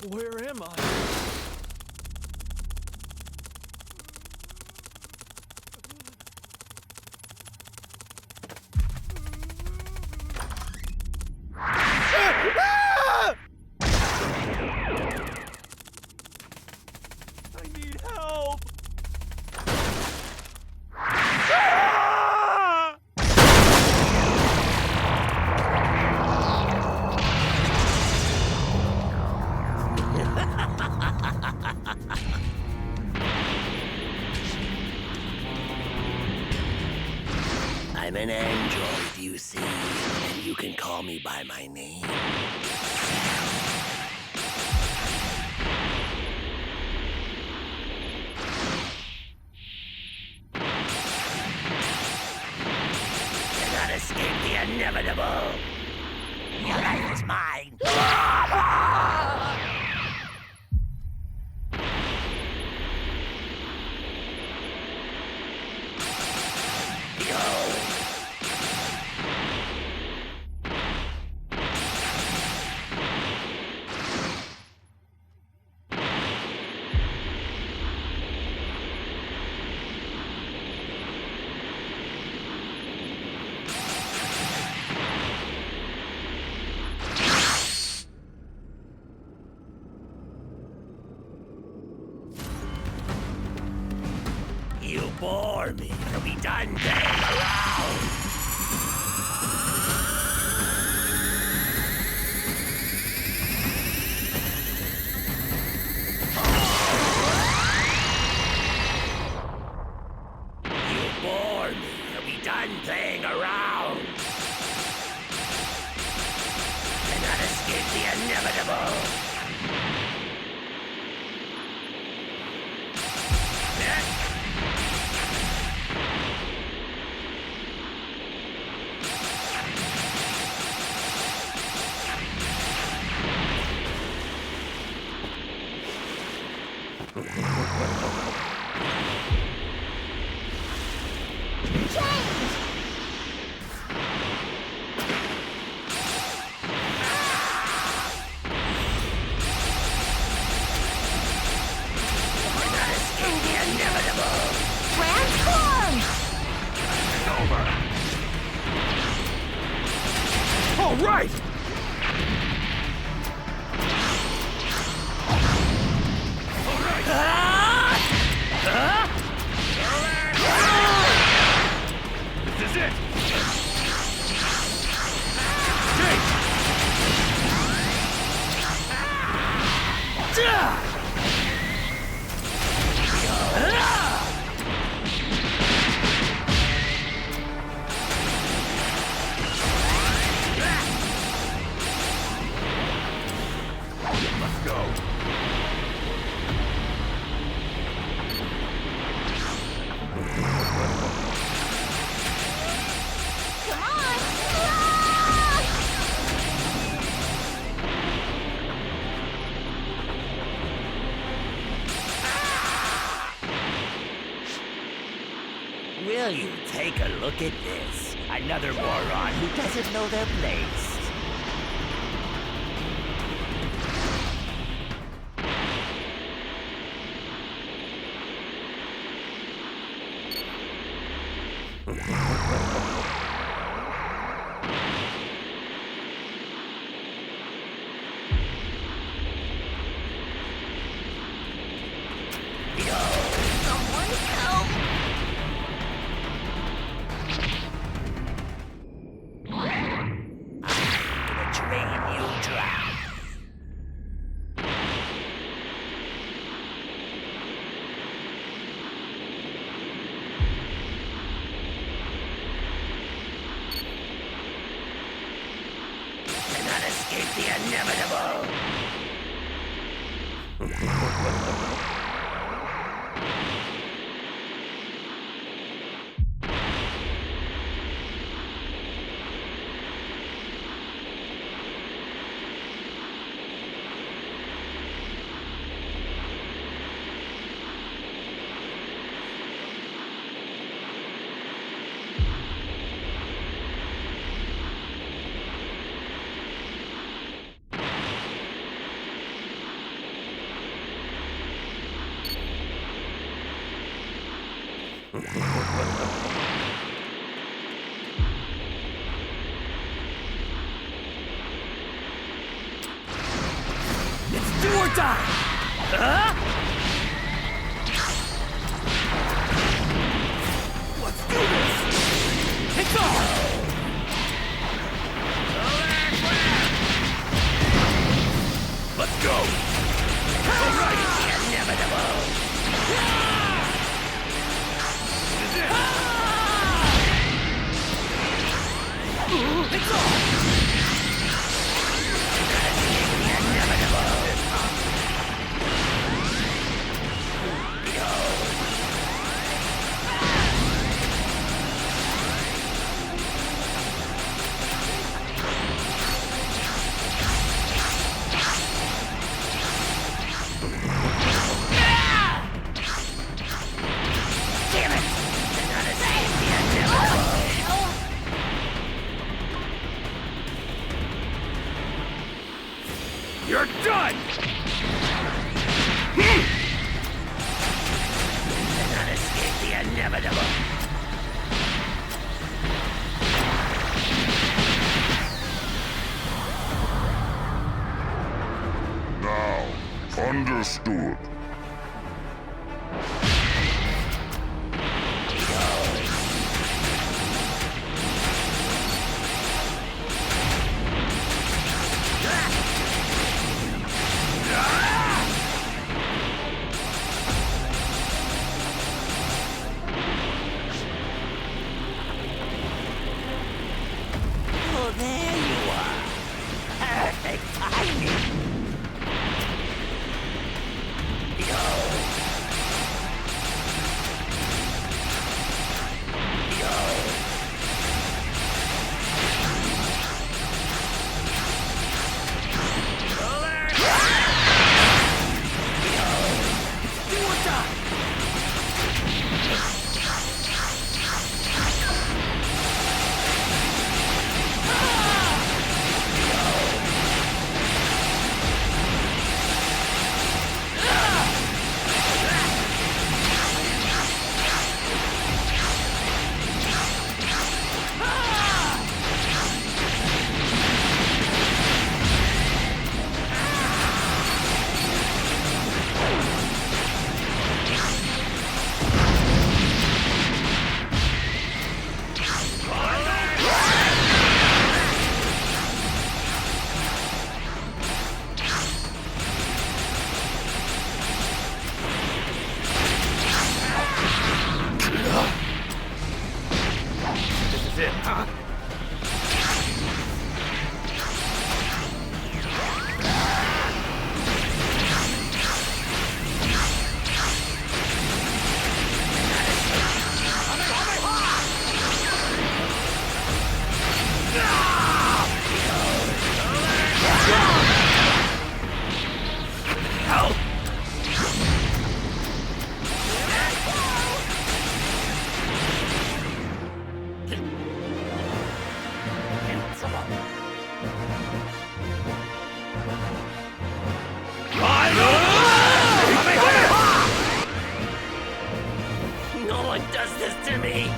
Where am I? I need help! I'm an android, you see, and you can call me by my name. Cannot escape the inevitable. Your life is mine. Behold. You bore me. It'll be done playing around. You bore me. It'll be done playing around. Cannot escape the inevitable. Transform! Over! All right! This is it! Let's go! Come on! Ah! Will you take a look at this? Another moron who doesn't know their place. Someone help! Gonna drain you dry. Cannot escape the inevitable. It's do or die! Huh? Let's do this! It's on! Let's go! Alright! Inevitable! This is it! It's on! Damn it! Not escape the inevitable! You're done! Not escape the inevitable! Now, understood. Oh, there you are. Perfect timing. Do or die! This is it, huh? Help! No one does this to me!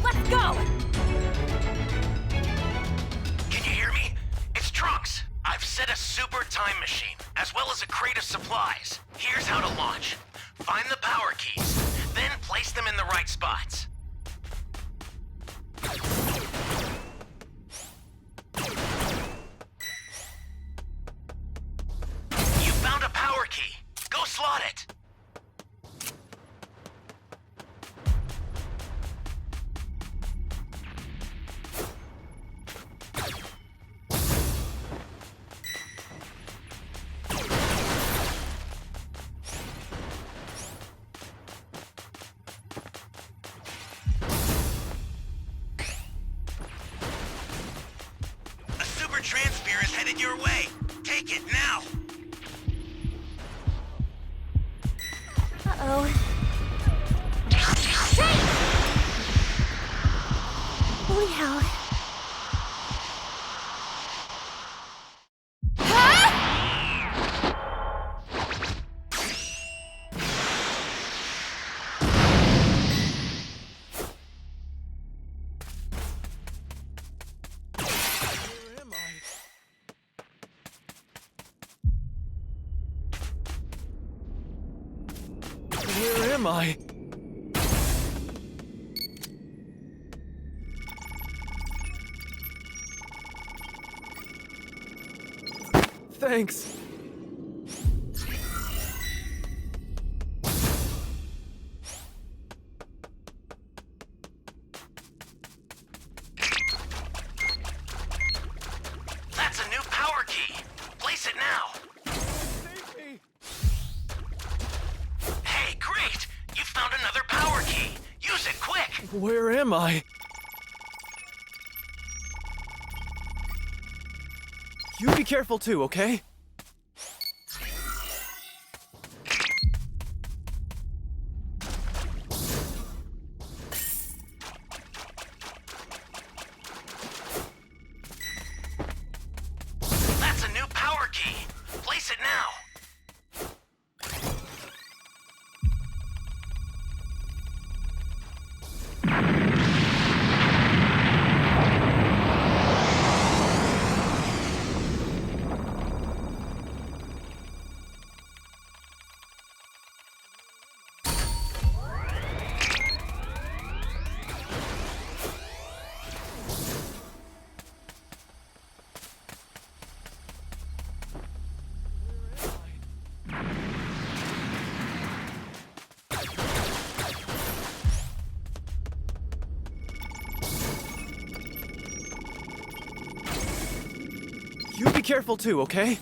Let's go! Can you hear me? It's Trunks. I've set a super time machine, as well as a crate of supplies. Here's how to launch. Find the power keys, then place them in the right spots. You found a power key. Go slot it. headed your way. Take it now. Uh-oh. Holy hell. Where am I? Thanks. That's a new power key. Place it now. Save me. Hey, great! You found another power key. Use it quick. Where am I? You be careful too, okay? That's a new power key. Place it now. You be careful too, okay?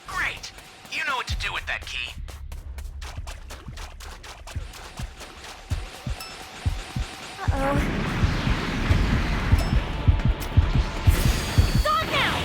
Great! You know what to do with that key. Uh-oh. Stop now!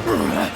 Ugh.